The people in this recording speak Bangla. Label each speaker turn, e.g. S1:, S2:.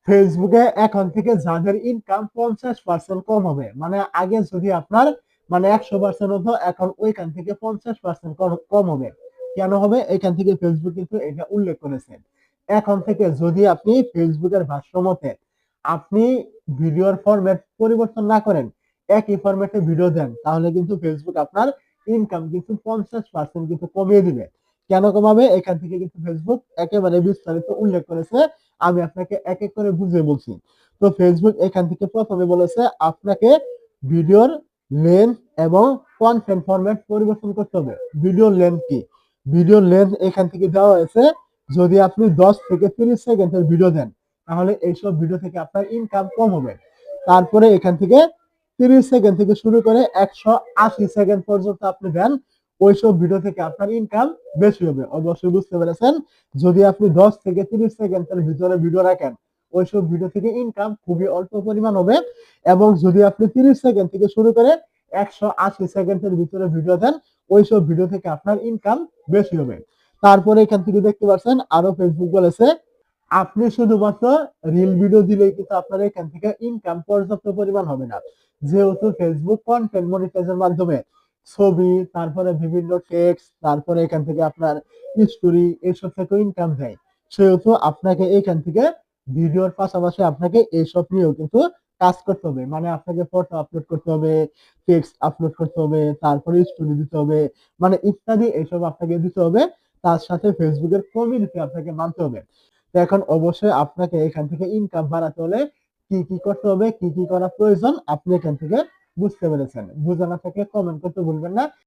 S1: ফেসবুকে এখন থেকে যাদের ইনকাম 50% কম হবে, মানে আগে যদি আপনার মানে 100% হতো, এখন ওইখান থেকে 50% কম হবে। কেন হবে? এখান থেকে ফেসবুক কিন্তু এটা উল্লেখ করেছে। এখন থেকে যদি আপনি ফেসবুকের ভাষ্য মতে আপনি ভিডিওর ফরম্যাট পরিবর্তন না করেন, একই ফরম্যাটে ভিডিও দেন, তাহলে কিন্তু ফেসবুক আপনার ইনকাম কিন্তু 50% কিন্তু কমিয়ে দিবে। কেন কমাবে? এখান থেকে কিন্তু ফেসবুক একেবারে বিস্তারিত উল্লেখ করেছে। আমি আপনাকে এক এক করে বুঝিয়ে বলছি। তো ফেসবুক এখান থেকে প্রথমে বলেছে আপনাকে ভিডিওর লেন্থ এবং কন্টেন্ট ফরম্যাট পরিবর্তন করতে হবে। ভিডিওর লেন্থ কি? ভিডিওর লেন্থ এখান থেকে দেওয়া হয়েছে, যদি আপনি 10 থেকে 30 সেকেন্ডের ভিডিও দেন, তাহলে এইসব ভিডিও থেকে আপনার ইনকাম কম হবে। তারপরে এখান থেকে 30 সেকেন্ড থেকে শুরু করে 180 সেকেন্ড পর্যন্ত আপনি দেন, ওইসব ভিডিও থেকে আপনার ইনকাম বেশি হবে। অবশ্যই বুঝতে পেরেছেন। যদি আপনি 10 থেকে 30 সেকেন্ডের ভিতরে ভিডিও রাখেন, ওইসব ভিডিও থেকে ইনকাম খুবই অল্প পরিমাণ হবে। এবং যদি আপনি 30 সেকেন্ড থেকে শুরু করে 180 সেকেন্ডের ভিতরে ভিডিও দেন, ওইসব ভিডিও থেকে আপনার ইনকাম বেশি হবে। তারপরে এখান থেকে দেখতে পাচ্ছেন আরো ফেসবুক বলেছে আপনি শুধুমাত্র রিল ভিডিও দিলেই কিন্তু আপনার এখান থেকে ইনকাম পর্যাপ্ত পরিমাণ হবে না। যেহেতু ফেসবুক কন্টেন্ট মনিটাইজের মাধ্যমে ছবি, তারপরে বিভিন্ন টেক্সট, তারপরে এখান থেকে আপনার স্টোরি, এসব থেকে ইনকাম দেয়, সেহেতু আপনাকে এখান থেকে ভিডিওর পাশাপাশি আপনাকে এইসব নিয়েও কিন্তু কাজ করতে হবে। মানে আপনাকে ফটো আপলোড করতে হবে, টেক্সট আপলোড করতে হবে, তারপরে স্টোরি দিতে হবে, মানে ইত্যাদি এইসব আপনাকে দিতে হবে। তার সাথে ফেসবুকের কমিউনিটি আপনাকে মানতে হবে। তো এখন অবশ্যই আপনাকে এখান থেকে ইনকাম বাড়াতে হলে কি কি করতে হবে, কি কি করা প্রয়োজন, আপনি এখান থেকে বুঝতে পেরেছেন। বুঝা না থাকলে কমেন্ট করতে ভুলবেন না।